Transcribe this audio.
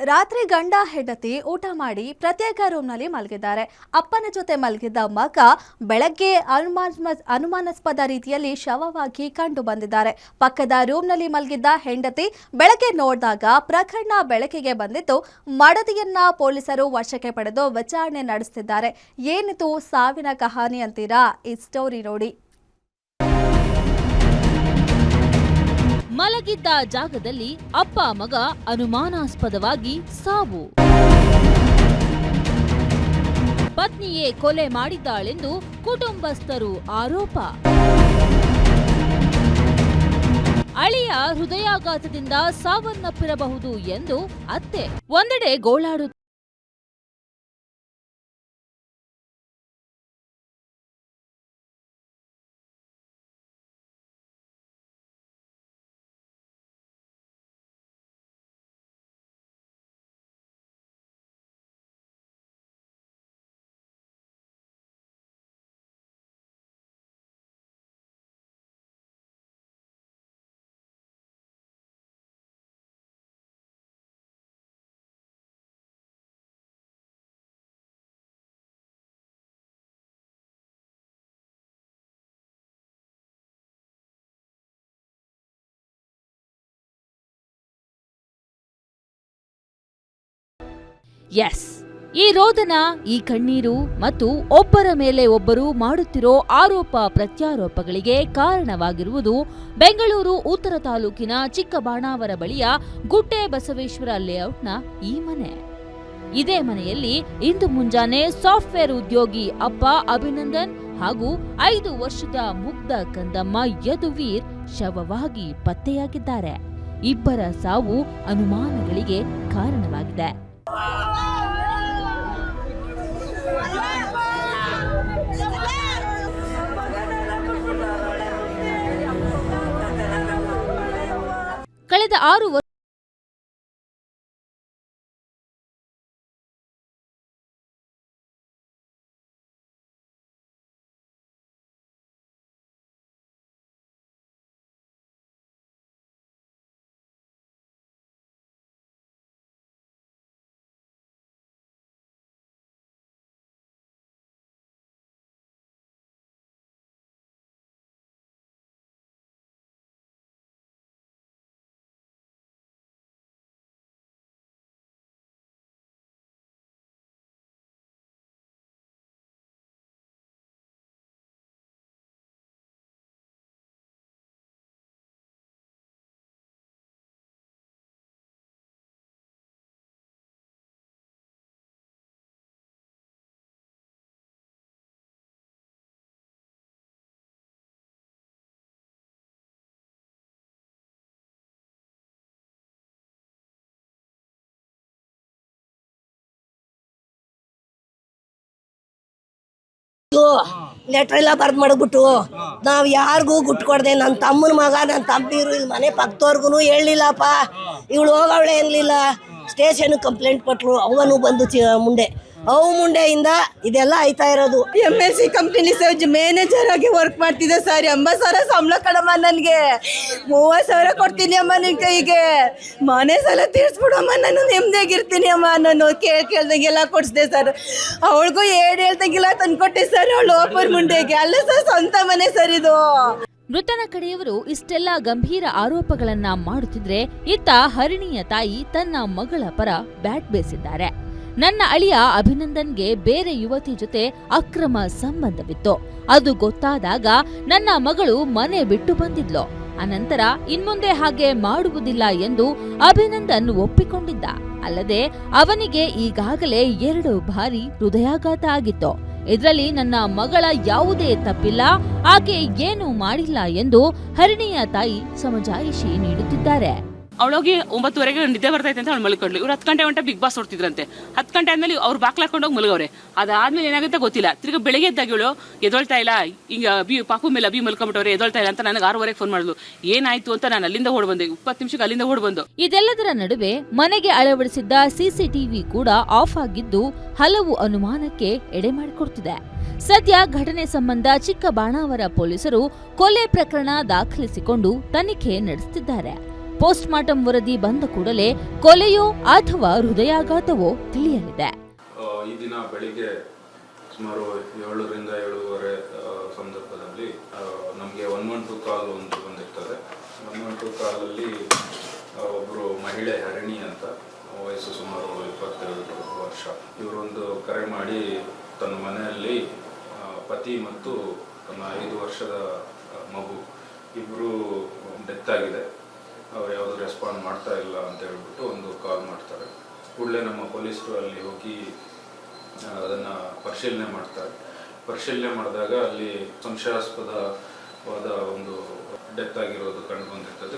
ರಾತ್ರಿ ಗಂಡ ಹೆಂಡತಿ ಊಟ ಮಾಡಿ ಪ್ರತ್ಯೇಕ ರೂಮ್ನಲ್ಲಿ ಮಲಗಿದ್ದಾರೆ. ಅಪ್ಪನ ಜೊತೆ ಮಲಗಿದ್ದ ಮಗ ಬೆಳಗ್ಗೆ ಅನುಮಾನಾಸ್ಪದ ರೀತಿಯಲ್ಲಿ ಶವವಾಗಿ ಕಂಡು ಬಂದಿದ್ದಾರೆ. ಪಕ್ಕದ ರೂಮ್ನಲ್ಲಿ ಮಲಗಿದ್ದ ಹೆಂಡತಿ ಬೆಳಗ್ಗೆ ನೋಡಿದಾಗ ಪ್ರಕರಣ ಬೆಳಕಿಗೆ ಬಂದಿದ್ದು ಮಡದಿಯನ್ನ ಪೊಲೀಸರು ವಶಕ್ಕೆ ಪಡೆದು ವಿಚಾರಣೆ ನಡೆಸುತ್ತಿದ್ದಾರೆ. ಏನಿದು ಸಾವಿನ ಕಹಾನಿ ಅಂತೀರಾ? ಈ ಸ್ಟೋರಿ ನೋಡಿ. ಮಲಗಿದ್ದ ಜಾಗದಲ್ಲಿ ಅಪ್ಪ ಮಗ ಅನುಮಾನಾಸ್ಪದವಾಗಿ ಸಾವು. ಪತ್ನಿಯೇ ಕೊಲೆ ಮಾಡಿದ್ದಾಳೆಂದು ಕುಟುಂಬಸ್ಥರು ಆರೋಪ. ಅಳಿಯ ಹೃದಯಾಘಾತದಿಂದ ಸಾವನ್ನಪ್ಪಿರಬಹುದು ಎಂದು ಅತ್ತೆ ಒಂದೆಡೆ ಗೋಳಾಡುತ್ತಾರೆ. ಎಸ್, ಈ ರೋದನ, ಈ ಕಣ್ಣೀರು ಮತ್ತು ಒಬ್ಬರ ಮೇಲೆ ಒಬ್ಬರು ಮಾಡುತ್ತಿರೋ ಆರೋಪ ಪ್ರತ್ಯಾರೋಪಗಳಿಗೆ ಕಾರಣವಾಗಿರುವುದು ಬೆಂಗಳೂರು ಉತ್ತರ ತಾಲೂಕಿನ ಚಿಕ್ಕಬಾಣಾವರ ಬಳಿಯ ಗುಡ್ಡೆ ಬಸವೇಶ್ವರ ಲೇಔಟ್ನ ಈ ಮನೆ. ಇದೇ ಮನೆಯಲ್ಲಿ ಇಂದು ಮುಂಜಾನೆ ಸಾಫ್ಟ್ವೇರ್ ಉದ್ಯೋಗಿ ಅಪ್ಪ ಅಭಿನಂದನ್ ಹಾಗೂ 5 ವರ್ಷದ ಮುಗ್ಧ ಕಂದಮ್ಮ ಯದುವೀರ್ ಶವವಾಗಿ ಪತ್ತೆಯಾಗಿದ್ದಾರೆ. ಇಬ್ಬರ ಸಾವು ಅನುಮಾನಗಳಿಗೆ ಕಾರಣವಾಗಿದೆ. ಕಳೆದ 6 ವರ್ಷ ಲೆಟ್ರ್ ಎಲ್ಲ ಬರ್ದು ಮಾಡಿಬಿಟ್ಟು ನಾವು ಯಾರಿಗೂ ಗುಟ್ಟು ಕೊಡದೆ ನನ್ನ ತಮ್ಮನ ಮಗ ನನ್ನ ತಮ್ಮದಿರು ಇಲ್ಲಿ ಮನೆ ಪಕ್ಕದವ್ರಿಗೂ ಹೇಳಲಿಲ್ಲಪ್ಪ. ಇವಳು ಹೋಗವಳೆ ಏನಿಲ್ಲ, ಸ್ಟೇಷನ್ಗೆ ಕಂಪ್ಲೇಂಟ್ ಕೊಟ್ಟರು. ಅವನು ಬಂದು ಮುಂಡೆಯಿಂದ ಇದೆಲ್ಲ ಆಯ್ತಾ ಇರೋದು. MNC ಕಂಪ್ನಿ ಮ್ಯಾನೇಜರ್ ಆಗಿ ವರ್ಕ್ ಮಾಡ್ತಿದ್ದೆ ಸರ್. 80,000 ಸಂಬಳ ಕಡಮ್ಮ, ನನಗೆ 30,000 ಕೊಡ್ತೀನಿ ಅಮ್ಮ ನಿನ್ನ ಕೈಗೆ. ಮನೆ ಸಾಲ ತೀರ್ಸ್ಬಿಡಮ್ಮ, ನಾನು ನೆಮ್ಮದಿಯಾಗಿರ್ತೀನಿ ಅಮ್ಮ. ನಾನು ಕೇಳ್ದಂಗೆಲ್ಲ ಕೊಡಿಸ್ದೆ ಸರ್. ಅವಳಿಗೂ ಹೇಳ್ದಂಗೆಲ್ಲ ತಂದ್ಕೊಟ್ಟೆ ಸರ್. ಅವಳು ಓಪರ್ ಮುಂಡೆಗೆ ಅಲ್ಲ ಸರ್, ಸ್ವಂತ ಮನೆ ಸರ್ ಇದು. ಮೃತನ ಕಡೆಯವರು ಇಷ್ಟೆಲ್ಲ ಗಂಭೀರ ಆರೋಪಗಳನ್ನ ಮಾಡುತ್ತಿದ್ರೆ, ಇತ್ತ ಹರಿಣಿಯ ತಾಯಿ ತನ್ನ ಮಗಳ ಪರ ಬ್ಯಾಟ್ ಬೇಸಿದ್ದಾರೆ. ನನ್ನ ಅಳಿಯ ಅಭಿನಂದನ್ಗೆ ಬೇರೆ ಯುವತಿ ಜೊತೆ ಅಕ್ರಮ ಸಂಬಂಧವಿತ್ತು. ಅದು ಗೊತ್ತಾದಾಗ ನನ್ನ ಮಗಳು ಮನೆ ಬಿಟ್ಟು ಬಂದಿದ್ಲು. ಅನಂತರ ಇನ್ಮುಂದೆ ಹಾಗೆ ಮಾಡುವುದಿಲ್ಲ ಎಂದು ಅಭಿನಂದನ್ ಒಪ್ಪಿಕೊಂಡಿದ್ದ. ಅಲ್ಲದೆ ಅವನಿಗೆ ಈಗಾಗಲೇ 2 ಬಾರಿ ಹೃದಯಾಘಾತ ಆಗಿತ್ತು. ಇದರಲ್ಲಿ ನನ್ನ ಮಗಳ ಯಾವುದೇ ತಪ್ಪಿಲ್ಲ, ಆಕೆ ಏನೂ ಮಾಡಿಲ್ಲ ಎಂದು ಹರಿಣಿಯ ತಾಯಿ ಸಮಜಾಯಿಷಿ ನೀಡುತ್ತಿದ್ದಾರೆ. ಅವಳೋಗಿ 9:30 ನಿದ್ದೆ ಬರ್ತೈತೆ ಅಂತ ಅವಳು ಮಲ್ಕೊಂಡ್ಲು. ಇವ್ರು 10 ಗಂಟೆ ಬಿಗ್ ಬಾಸ್ ಹೊಡ್ತಿದ್ರಂತೆ. 10 ಗಂಟೆ ಆದ್ಮೇಲೆ ಅವ್ರು ಬಾಕ್ಲಾಕೊಂಡೋಗಿ ಮಲ್ಗವ್ರೆ. ಅದಾದ್ಮೇಲೆ ಏನಾಗುತ್ತೆ ಗೊತ್ತಿಲ್ಲ. ತಿರ್ಗಿ ಬೆಳಗ್ಗೆ ಎದ್ದಾಗ ಇವಳು ಎದೊಳ್ತಾ ಇಲ್ಲ, ಈಗ ಪಾಪು ಮೇಲೆ ಮಲ್ಕೊಂಡ್ಬಿಟ್ಟವ್ರೆ, ಎದೊಳ್ತಾ ಇಲ್ಲ ಅಂತ ನನಗೆ 6:30 ಫೋನ್ ಮಾಡಿದ್ಲು. ಏನಾಯ್ತು ಅಂತ ನಾನು ಅಲ್ಲಿಂದ ಓಡ್ ಬಂದೆ. 20 ನಿಮಿಷಕ್ಕೆ ಅಲ್ಲಿಂದ ಓಡ್ ಬಂದು. ಇದೆಲ್ಲದರ ನಡುವೆ ಮನೆಗೆ ಅಳವಡಿಸಿದ್ದ CCTV ಕೂಡ ಆಫ್ ಆಗಿದ್ದು ಹಲವು ಅನುಮಾನಕ್ಕೆ ಎಡೆ ಮಾಡಿಕೊಡ್ತಿದೆ. ಸದ್ಯ ಘಟನೆ ಸಂಬಂಧ ಚಿಕ್ಕಬಾಣಾವರ ಪೊಲೀಸರು ಕೊಲೆ ಪ್ರಕರಣ ದಾಖಲಿಸಿಕೊಂಡು ತನಿಖೆ ನಡೆಸುತ್ತಿದ್ದಾರೆ. ಪೋಸ್ಟ್ ಮಾರ್ಟಂ ವರದಿ ಬಂದ ಕೂಡಲೇ ಕೊಲೆಯೋ ಅಥವಾ ಹೃದಯಾಘಾತವೋ ತಿಳಿಯಲಿದೆ. ಈ ದಿನ ಬೆಳಿಗ್ಗೆ ಸುಮಾರು 7ರಿಂದ 7:30 ಸಂದರ್ಭದಲ್ಲಿ ನಮಗೆ 112 ಕಾಲ್ ಒಂದು ಬಂದಿರ್ತದೆ. 112 ಕಾಲಲ್ಲಿ ಒಬ್ಬರು ಮಹಿಳೆ ಹರಿಣಿ ಅಂತ, ವಯಸ್ಸು ಸುಮಾರು 22 ವರ್ಷ, ಇವರೊಂದು ಕರೆ ಮಾಡಿ ತನ್ನ ಮನೆಯಲ್ಲಿ ಪತಿ ಮತ್ತು ತನ್ನ 5 ವರ್ಷದ ಮಗು ಇಬ್ಬರು ಡೆತ್ ಆಗಿದೆ, ಅವ್ರು ಯಾವುದು ರೆಸ್ಪಾಂಡ್ ಮಾಡ್ತಾ ಇಲ್ಲ ಅಂತ ಹೇಳ್ಬಿಟ್ಟು ಒಂದು ಕಾಲ್ ಮಾಡ್ತಾರೆ. ಕೂಡಲೇ ನಮ್ಮ ಪೊಲೀಸರು ಅಲ್ಲಿ ಹೋಗಿ ಅದನ್ನು ಪರಿಶೀಲನೆ ಮಾಡ್ತಾರೆ. ಪರಿಶೀಲನೆ ಮಾಡಿದಾಗ ಅಲ್ಲಿ ಸಂಶಯಾಸ್ಪದವಾದ ಒಂದು ಡೆತ್ ಆಗಿರೋದು ಕಂಡು ಬಂದಿರ್ತದೆ.